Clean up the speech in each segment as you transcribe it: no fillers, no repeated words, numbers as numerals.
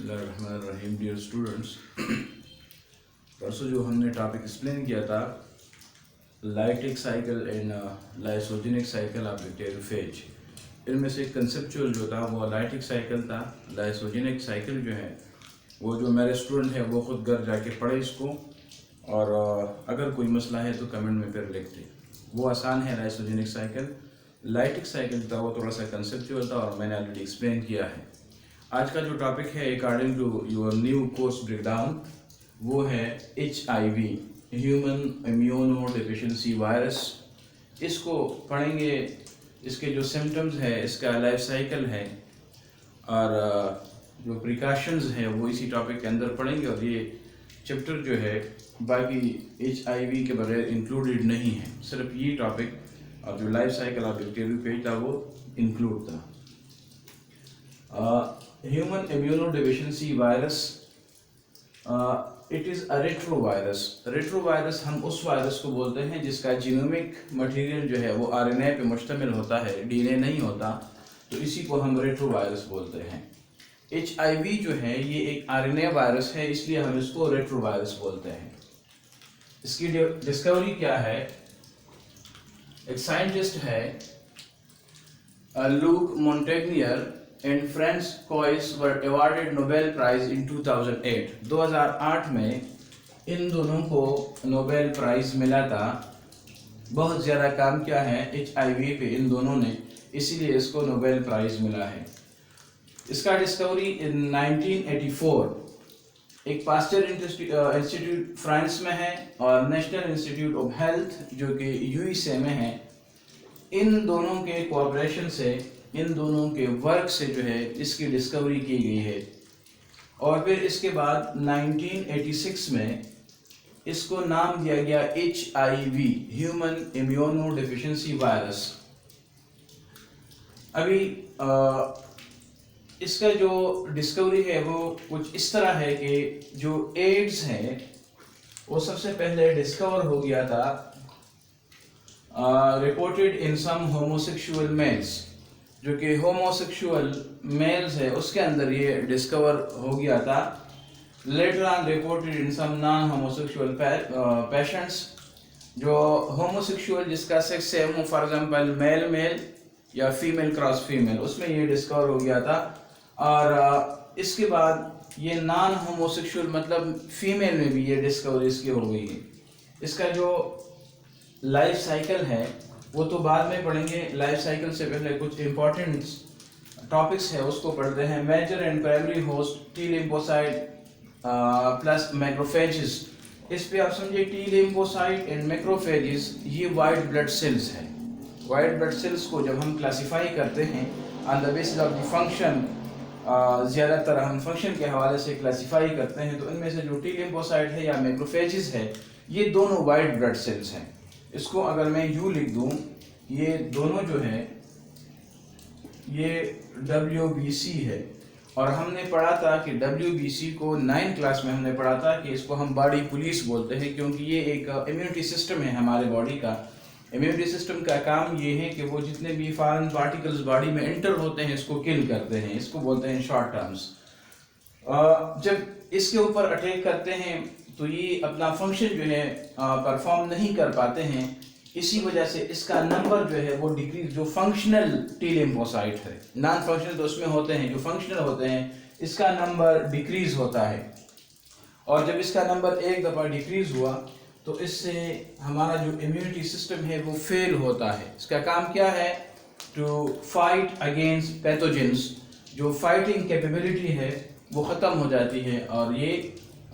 बिस्मिल्लाहिर्रहमानिर्रहीम। Dear students, परसों जो हमने टॉपिक एक्सप्लेन किया था lytic cycle and lysogenic cycle of bacteriophage, इनमें से कंसेप्चुअल जो था वो लाइटिक साइकिल था। लाइसोजेनिक साइकिल जो है वो जो मेरे स्टूडेंट है वो ख़ुद घर जाके पढ़े इसको, और अगर कोई मसला है तो कमेंट में फिर लिखते। वो आसान है लाइसोजेनिक साइकिल। लाइटिक साइकिल था वो थोड़ा सा कंसेप्चुअल था और मैंने ऑलरेडी एक्सप्लेन किया है। आज का जो टॉपिक है according to your new course breakdown वो है HIV, human immunodeficiency virus. इसको पढ़ेंगे, इसके जो सिम्टम्स है, इसका लाइफ साइकिल है और जो प्रिकॉशंस हैं वो इसी टॉपिक के अंदर पढ़ेंगे। और ये चैप्टर जो है बाकी HIV के बगैर इंक्लूडेड नहीं है, सिर्फ ये टॉपिक और जो लाइफ साइकिल ऑफ बैक्टीरियोफेज था वो इंक्लूड था। Human immunodeficiency virus, it is a retrovirus. Retrovirus हम उस वायरस को बोलते हैं जिसका जीनोमिक मटेरियल जो है वो RNA पे मुश्तमिल होता है, DNA नहीं होता, तो इसी को हम रेट्रोवायरस बोलते हैं। HIV जो है ये एक RNA वायरस है, इसलिए हम इसको रेट्रोवायरस बोलते हैं। इसकी डिस्कवरी क्या है? एक साइंटिस्ट है look मोंटेग्नियर and Franz Cois were awarded Nobel Prize in 2008। 2008 में इन दोनों को नोबेल प्राइज़ मिला था। बहुत ज़्यादा काम किया है HIV पे इन दोनों ने, इसीलिए इसको नोबेल प्राइज़ मिला है। इसका डिस्कवरी इन 1984 एक पास्चर इंस्टीट्यूट फ्रांस में है और नेशनल इंस्टीट्यूट ऑफ हेल्थ जो कि USA में है। इन दोनों के कोऑपरेशन से, इन दोनों के वर्क से जो है इसकी डिस्कवरी की गई है। और फिर इसके बाद 1986 में इसको नाम दिया गया HIV, human immunodeficiency virus. अभी इसका जो डिस्कवरी है वो कुछ इस तरह है कि जो एड्स है वो सबसे पहले डिस्कवर हो गया था reported in some homosexual males. जो कि होमोसेक्सुअल मेल्स है उसके अंदर ये डिस्कवर हो गया था। Later on reported in some non homosexual patients. जो होमोसेक्सुअल जिसका sex same, for example male male या फीमेल क्रॉस फीमेल, उसमें ये डिस्कवर हो गया था। और इसके बाद ये नॉन होमोसेक्सुअल मतलब फीमेल में भी ये डिस्कवरी इसकी हो गई है। इसका जो लाइफ साइकिल है वो तो बाद में पढ़ेंगे। लाइफ साइकिल से पहले कुछ इंपॉर्टेंट टॉपिक्स है उसको पढ़ते हैं। Major and primary host T lymphocyte plus macrophages. इस पे आप समझिए टी लिम्फोसाइट एंड मैक्रोफेजेस ये वाइट ब्लड सेल्स हैं। वाइट ब्लड सेल्स को जब हम क्लासिफाई करते हैं on the basis of the function, ज़्यादातर हम फंक्शन के हवाले से क्लासिफाई करते हैं, तो इनमें से जो टी लिम्फोसाइट है या मैक्रोफेजेस है ये दोनों वाइट ब्लड सेल्स हैं। इसको अगर मैं यूँ लिख दूँ, ये दोनों जो है ये WBC है। और हमने पढ़ा था कि WBC को 9th क्लास में हमने पढ़ा था कि इसको हम बॉडी पुलिस बोलते हैं, क्योंकि ये एक इम्यूनिटी सिस्टम है हमारे बॉडी का। इम्यूनिटी सिस्टम का काम ये है कि वो जितने भी फॉरेन पार्टिकल्स बॉडी में एंटर होते हैं इसको किल करते हैं। इसको बोलते हैं शॉर्ट टर्म्स। जब इसके ऊपर अटैक करते हैं तो ये अपना फंक्शन जो है परफॉर्म नहीं कर पाते हैं। इसी वजह से इसका नंबर जो है वो डिक्रीज, जो फंक्शनल टी लिम्फोसाइट है, नॉन फंक्शनल तो उसमें होते हैं, जो फंक्शनल होते हैं इसका नंबर डिक्रीज होता है। और जब इसका नंबर एक दफ़ा डिक्रीज हुआ तो इससे हमारा जो इम्यूनिटी सिस्टम है वो फेल होता है। इसका काम क्या है? To fight against pathogens. जो फाइटिंग कैपेबिलिटी है वो ख़त्म हो जाती है और ये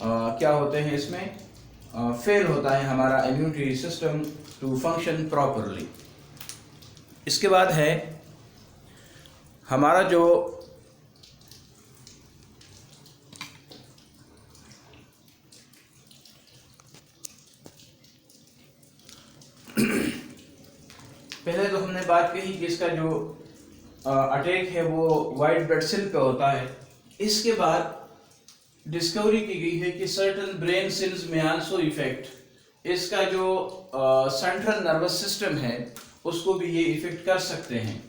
क्या होते हैं, इसमें फेल होता है हमारा immunity system to function properly. इसके बाद है हमारा जो पहले तो हमने बात कही कि इसका जो अटैक है वो वाइट ब्लड सेल पे होता है। इसके बाद डिस्कवरी की गई है कि सर्टन ब्रेन सेल्स में आल्सो इफेक्ट। इसका जो सेंट्रल नर्वस सिस्टम है उसको भी ये इफेक्ट कर सकते हैं।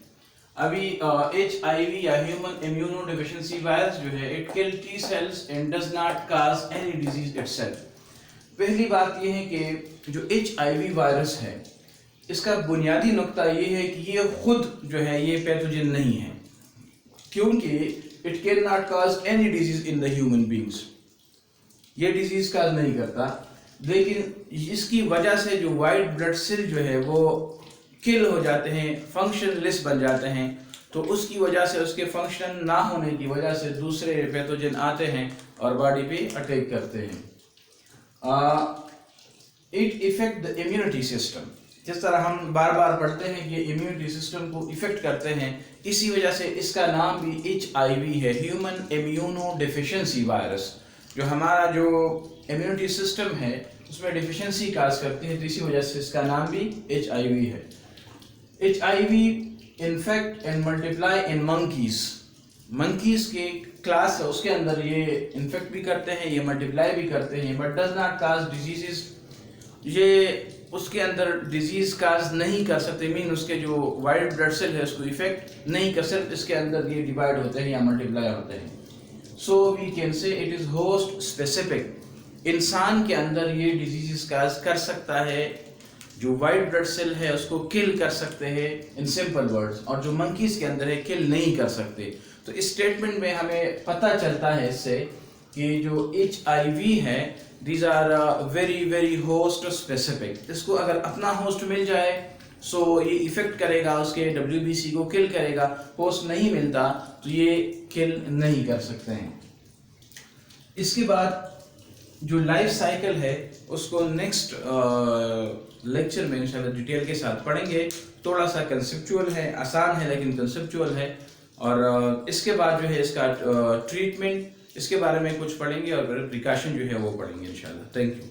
अभी HIV या ह्यूमन इम्यूनो डिफिशिएंसी वायरस जो है it kill T cells and does not cause any disease itself. पहली बात यह है कि जो HIV वायरस है इसका बुनियादी नुक्ता ये है कि ये खुद जो है ये पैथोजन नहीं है, क्योंकि it can not cause any disease in the human beings, ये डिजीज काज नहीं करता। लेकिन इसकी वजह से जो वाइट ब्लड सेल जो है वो किल हो जाते हैं, फंक्शनलेस बन जाते हैं, तो उसकी वजह से उसके फंक्शन ना होने की वजह से दूसरे पैथोजन आते हैं और बॉडी पे अटैक करते हैं। It effect the immunity system, जिस तरह हम बार बार पढ़ते हैं कि इम्यूनिटी सिस्टम को इफेक्ट करते हैं, इसी वजह से इसका नाम भी HIV है, ह्यूमन इम्यूनो डिफिशिएंसी वायरस। जो हमारा जो इम्यूनिटी सिस्टम है उसमें डिफिशिएंसी काज करती है, तो इसी वजह से इसका नाम भी HIV है। HIV infect and multiply in monkeys, monkeys के क्लास है उसके अंदर ये इन्फेक्ट भी करते हैं, ये मल्टीप्लाई भी करते हैं, but does not cause diseases, ये उसके अंदर डिजीज काज नहीं कर सकते, मीन उसके जो वाइट ब्लड सेल है उसको इफेक्ट नहीं कर सकते, इसके अंदर ये डिवाइड होते हैं या मल्टीप्लाई होते हैं। So we can say it is host specific, इंसान के अंदर ये डिजीज काज कर सकता है, जो वाइट ब्लड सेल है उसको किल कर सकते हैं इन सिंपल वर्ड्स, और जो मंकीज के अंदर है किल नहीं कर सकते। तो इस स्टेटमेंट में हमें पता चलता है इससे कि जो HIV है these are very very host specific, इसको अगर अपना होस्ट मिल जाए सो ये इफेक्ट करेगा, उसके WBC को किल करेगा, होस्ट नहीं मिलता तो ये किल नहीं कर सकते हैं। इसके बाद जो लाइफ साइकिल है उसको नेक्स्ट लेक्चर में इंशाल्लाह डिटेल के साथ पढ़ेंगे। थोड़ा सा कंसेप्चुअल है, आसान है लेकिन कंसेप्चुअल है, और इसके बाद जो है इसका ट्रीटमेंट, इसके बारे में कुछ पढ़ेंगे और प्रिकॉशन जो है वो पढ़ेंगे इंशाल्लाह। Thank you.